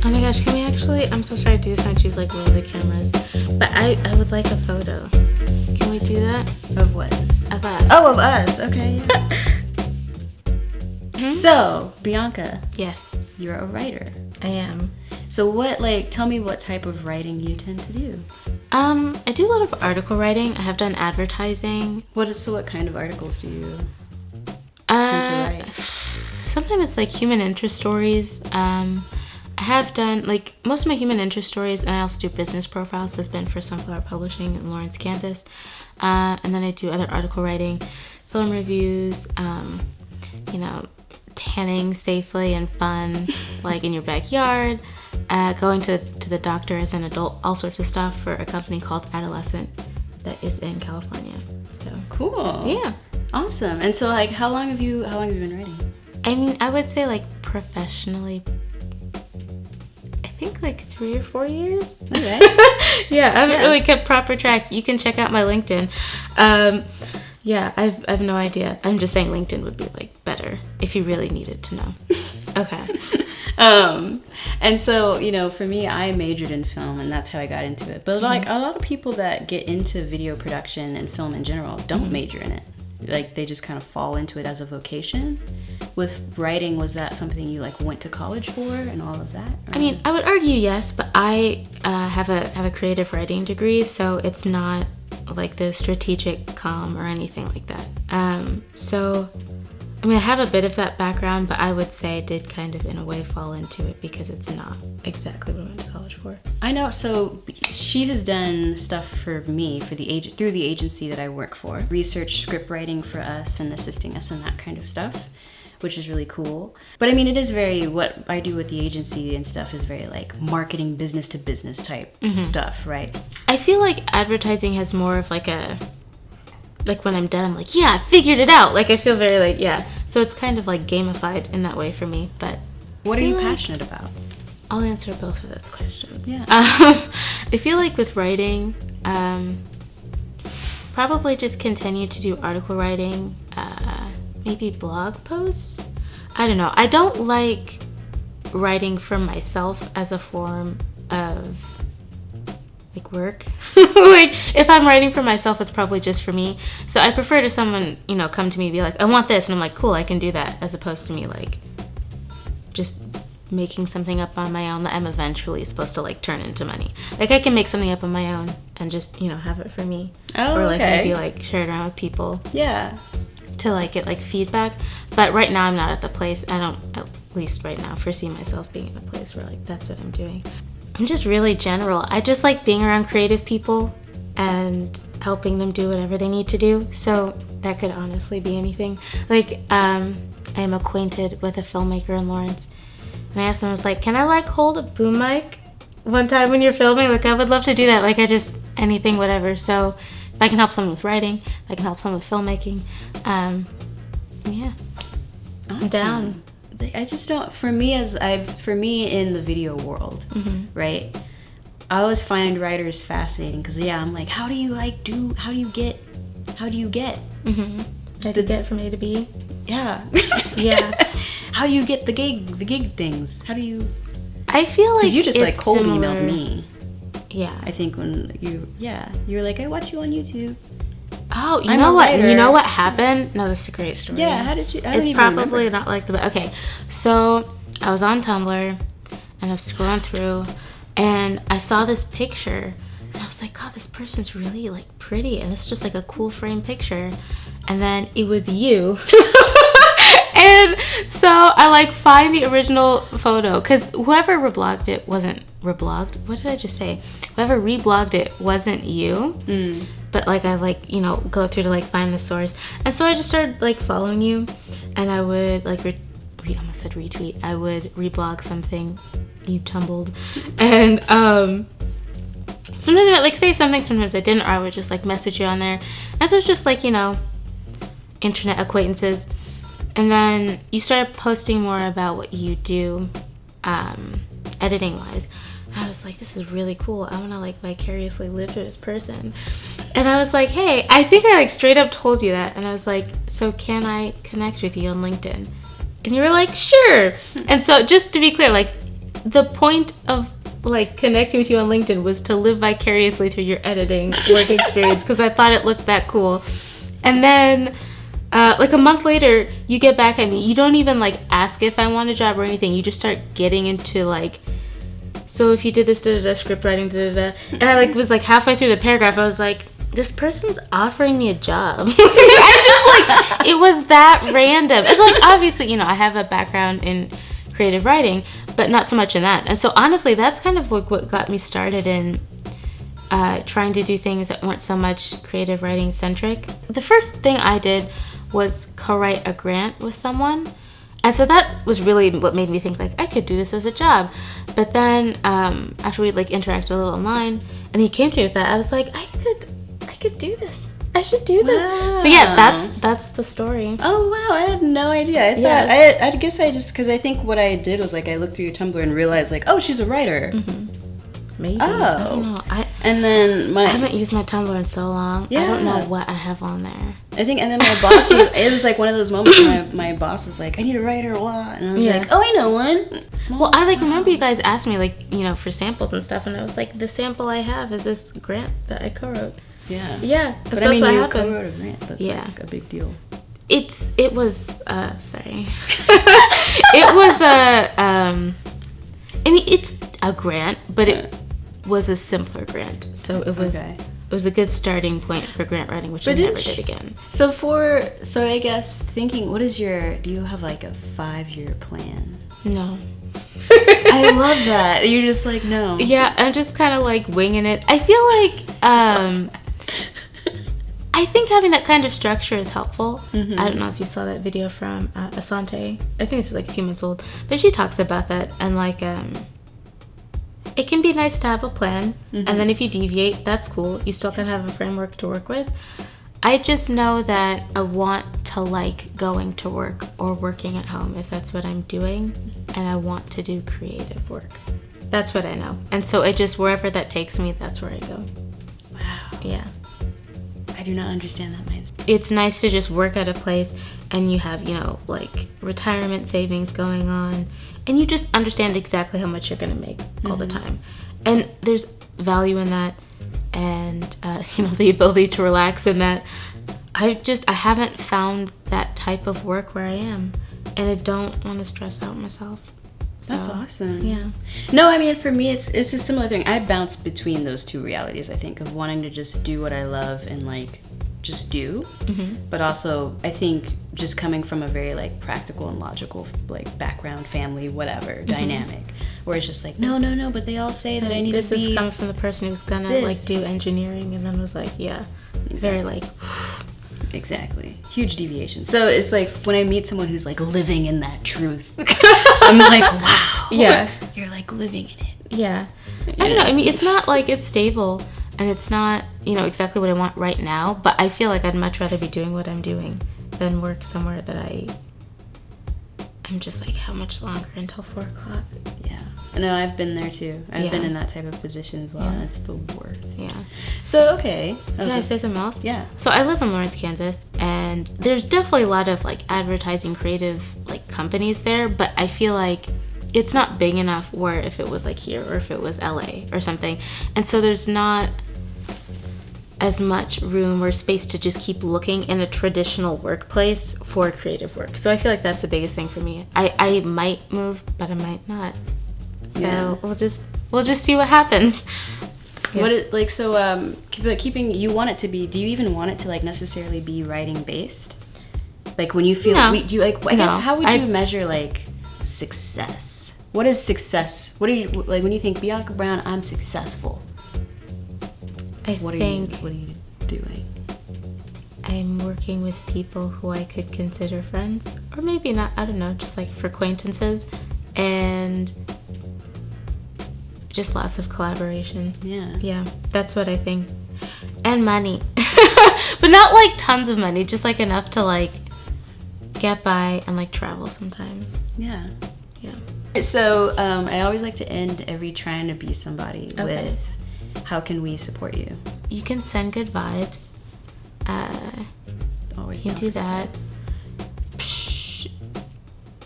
Oh my gosh, can we actually, I'm so sorry to do this, aren't you, like, move the cameras, but I would like a photo. Can we do that? Of what? Of us. Oh, of us. Okay. So, Bianca. Yes. You're a writer. I am. So tell me what type of writing you tend to do. I do a lot of article writing. I have done advertising. What kind of articles do you tend to write? Sometimes it's like human interest stories. I have done, like, most of my human interest stories, and I also do business profiles, has been for Sunflower Publishing in Lawrence, Kansas. And then I do other article writing, film reviews, tanning safely and fun, like in your backyard, going to the doctor as an adult, all sorts of stuff for a company called Adolescent that is in California. So cool. Yeah. Awesome. And so, like, how long have you been writing? I mean, I would say, like, professionally, I think like 3 or 4 years. Okay. Yeah, I haven't really kept proper track. You can check out my LinkedIn. Yeah, I've no idea. I'm just saying LinkedIn would be, like, better if you really needed to know. Okay. And so, for me, I majored in film, and that's how I got into it. But like a lot of people that get into video production and film in general don't major in it. Like, they just kind of fall into it as a vocation. With writing, was that something you, like, went to college for and all of that? Or? I mean, I would argue yes, but I have a creative writing degree, so it's not like the strategic comm or anything like that. So, I mean, I have a bit of that background, but I would say I did kind of, in a way, fall into it because it's not exactly what I went to college for. I know. So she has done stuff for me through the agency that I work for, research, script writing for us, and assisting us in that kind of stuff, which is really cool. But I mean, it is what I do with the agency and stuff is very, like, marketing, business to business type stuff, right? I feel like advertising has more of like when I'm done, I'm like, yeah, I figured it out. Like, I feel very like, yeah. So it's kind of like gamified in that way for me. But what are you passionate about? I'll answer both of those questions. Yeah. I feel like with writing, probably just continue to do article writing, maybe blog posts. I don't know. I don't like writing for myself as a form of, like, work. Like, if I'm writing for myself, it's probably just for me. So I prefer to someone, come to me and be like, I want this. And I'm like, cool, I can do that. As opposed to me, like, just making something up on my own that I'm eventually supposed to, like, turn into money. Like, I can make something up on my own and just, have it for me. Oh, or, like, okay. maybe, like, share it around with people. Yeah. To, like, get, like, feedback. But right now I'm not at the place. I don't, at least right now, foresee myself being in a place where, like, that's what I'm doing. I'm just really general. I just like being around creative people and helping them do whatever they need to do. So that could honestly be anything. Like, I am acquainted with a filmmaker in Lawrence. And I asked him, I was like, can I, like, hold a boom mic one time when you're filming? Like, I would love to do that. Like, anything, whatever. So if I can help someone with writing, if I can help someone with filmmaking, yeah. Awesome. I'm down. I just don't, for me in the video world, right? I always find writers fascinating because, I'm like, how do you get How do you get from A to B? Yeah. Yeah. How do you get the gig things? How do you? I feel like you just, like, cold similar. emailed me. Yeah. I think when you were like, I watch you on YouTube. Oh, I'm a writer. You know what happened? No, this is a great story. Yeah, how did you? It's probably not like the... Okay, so I was on Tumblr, and I was scrolling through, and I saw this picture, and I was like, God, this person's really, like, pretty, and it's just, like, a cool frame picture. And then it was you. And so I, like, find the original photo, because whoever reblogged it wasn't... Reblogged? What did I just say? Whoever reblogged it wasn't you. But, like, I, like, go through to, like, find the source. And so I just started, like, following you. And I would, like, I almost said retweet. I would reblog something you tumbled. And sometimes I would, like, say something. Sometimes I didn't. Or I would just, like, message you on there. And so it's just, like, internet acquaintances. And then you started posting more about what you do editing-wise. I was like, this is really cool. I want to, like, vicariously live through this person. And I was like, hey, I think I, like, straight up told you that. And I was like, so can I connect with you on LinkedIn? And you were like, sure. And so just to be clear, like, the point of like connecting with you on LinkedIn was to live vicariously through your editing work experience because I thought it looked that cool. And then like a month later, you get back at me. You don't even like ask if I want a job or anything. You just start getting into like, so if you did this, script writing, and I like was like halfway through the paragraph, I was like, this person's offering me a job. I just like, it was that random. It's like, obviously, you know, I have a background in creative writing, but not so much in that. And so honestly, that's kind of like what got me started in trying to do things that weren't so much creative writing centric. The first thing I did was co-write a grant with someone. And so that was really what made me think like I could do this as a job. But then after we like interacted a little online and he came to me with that, I was like, I could do this. I should do this. Wow. So yeah, that's the story. Oh wow, I had no idea. I thought I guess I just because I think what I did was like I looked through your Tumblr and realized like, oh, she's a writer. Mm-hmm. Maybe. Oh. I don't know. And then I haven't used my Tumblr in so long. Yeah. I don't know what I have on there. I think, and then my boss was, it was like one of those moments where my boss was like, I need a writer, what? And I was like, oh, I know one. Well, I like remember you guys asked me like, you know, for samples and stuff, and I was like, the sample I have is this grant that I co-wrote. Yeah. Yeah. But I mean, you co-wrote a grant. That's like a big deal. It was, sorry. It was I mean, it's a grant, but it was a simpler grant. So it was it was a good starting point for grant writing, which I never did again. So I guess thinking, do you have like a 5-year plan? No. I love that. You're just like, no. Yeah, I'm just kind of like winging it. I feel like I think having that kind of structure is helpful. Mm-hmm. I don't know if you saw that video from Asante. I think it's like a few months old, but she talks about that and like it can be nice to have a plan, and then if you deviate, that's cool. You still can have a framework to work with. I just know that I want to like going to work or working at home if that's what I'm doing, and I want to do creative work. That's what I know. And so it just, wherever that takes me, that's where I go. Wow. Yeah. I do not understand that mindset. It's nice to just work at a place and you have, you know, like retirement savings going on, and you just understand exactly how much you're going to make all the time. And there's value in that, and, you know, the ability to relax in that. I haven't found that type of work where I am, and I don't want to stress out myself. So, that's awesome. Yeah. No, I mean, for me, it's a similar thing. I bounce between those two realities, I think, of wanting to just do what I love and, like, just do. Mm-hmm. But also, I think just coming from a very, like, practical and logical, like, background, family, whatever, dynamic, where it's just like, no, but they all say that I need to be... This is coming from the person who's gonna, like, do engineering, and then was like, very, like... Exactly. Huge deviation. So it's like when I meet someone who's like living in that truth, I'm like, wow. Yeah. You're like living in it. Yeah. I don't know. I mean, it's not like it's stable, and it's not, you know, exactly what I want right now, but I feel like I'd much rather be doing what I'm doing than work somewhere that I'm just like, how much longer until 4 o'clock? Yeah. No, I've been there too. I've been in that type of position as well, and it's the worst. Yeah. So, okay. Can I say something else? Yeah. So I live in Lawrence, Kansas, and there's definitely a lot of like advertising creative like companies there, but I feel like it's not big enough where if it was like here or if it was LA or something. And so there's not as much room or space to just keep looking in a traditional workplace for creative work. So I feel like that's the biggest thing for me. I might move, but I might not. So we'll just see what happens. Yeah. What it like so keeping you want it to be, do you even want it to like necessarily be writing based? Like when you feel you like I guess how would you measure like success? What is success? What do you like when you think Bianca Brown, I'm successful? What are you doing? I'm working with people who I could consider friends, or maybe not, I don't know, just like for acquaintances, and just lots of collaboration. Yeah, that's what I think. And money. But not like tons of money, just like enough to like get by and like travel sometimes. Yeah. Yeah. So I always like to end every trying to be somebody with, how can we support you? You can send good vibes. Always you can do that.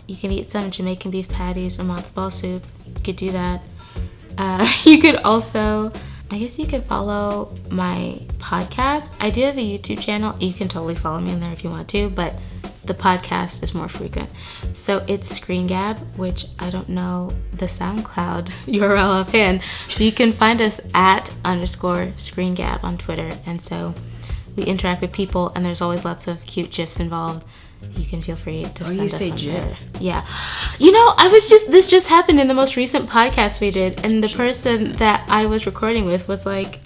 You can eat some Jamaican beef patties or matzo ball soup. You could do that. You could also, I guess you could follow my podcast. I do have a YouTube channel. You can totally follow me in there if you want to, but the podcast is more frequent. So it's Screen Gab, which I don't know the SoundCloud URL offhand, but you can find us at _Screen Gab on Twitter. And so we interact with people, and there's always lots of cute GIFs involved. You can feel free to send us on there. Yeah. You know, this just happened in the most recent podcast we did, and the person that I was recording with was like,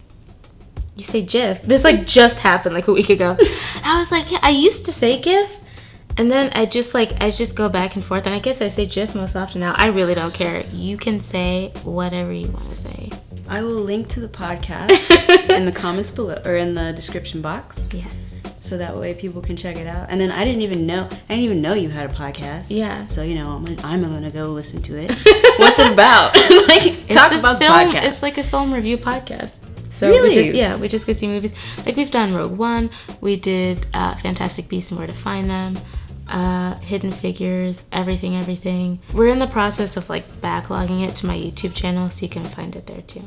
you say GIF? This like just happened like a week ago. I was like, yeah, I used to say GIF, and then I just go back and forth, and I guess I say GIF most often now. I really don't care. You can say whatever you want to say. I will link to the podcast in the comments below, or in the description box. Yes. So that way people can check it out. And then I didn't even know you had a podcast. Yeah. So, you know, I'm gonna go listen to it. What's it about? Like, talk about the podcast. It's like a film review podcast. So really? we just go see movies. Like, we've done Rogue One. We did Fantastic Beasts and Where to Find Them. Hidden Figures, everything. We're in the process of like backlogging it to my YouTube channel, so you can find it there too.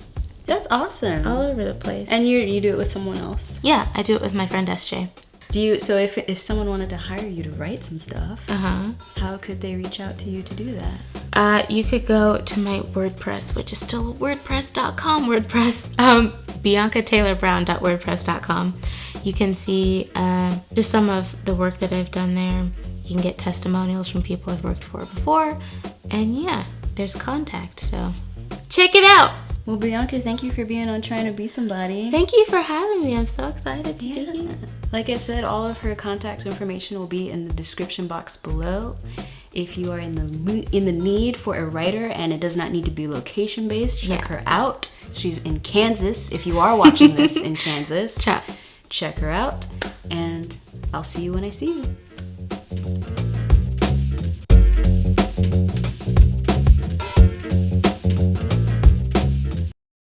That's awesome. All over the place. And you do it with someone else? Yeah, I do it with my friend SJ. So if someone wanted to hire you to write some stuff, how could they reach out to you to do that? You could go to my WordPress, which is still wordpress.com. BiancaTaylorBrown.wordpress.com. You can see just some of the work that I've done there. You can get testimonials from people I've worked for before. And yeah, there's contact, so check it out. Well, Bianca, thank you for being on Trying to Be Somebody. Thank you for having me. I'm so excited to be here. Like I said, all of her contact information will be in the description box below. If you are in the need for a writer, and it does not need to be location based, check her out. She's in Kansas. If you are watching this in Kansas, check her out. And I'll see you when I see you.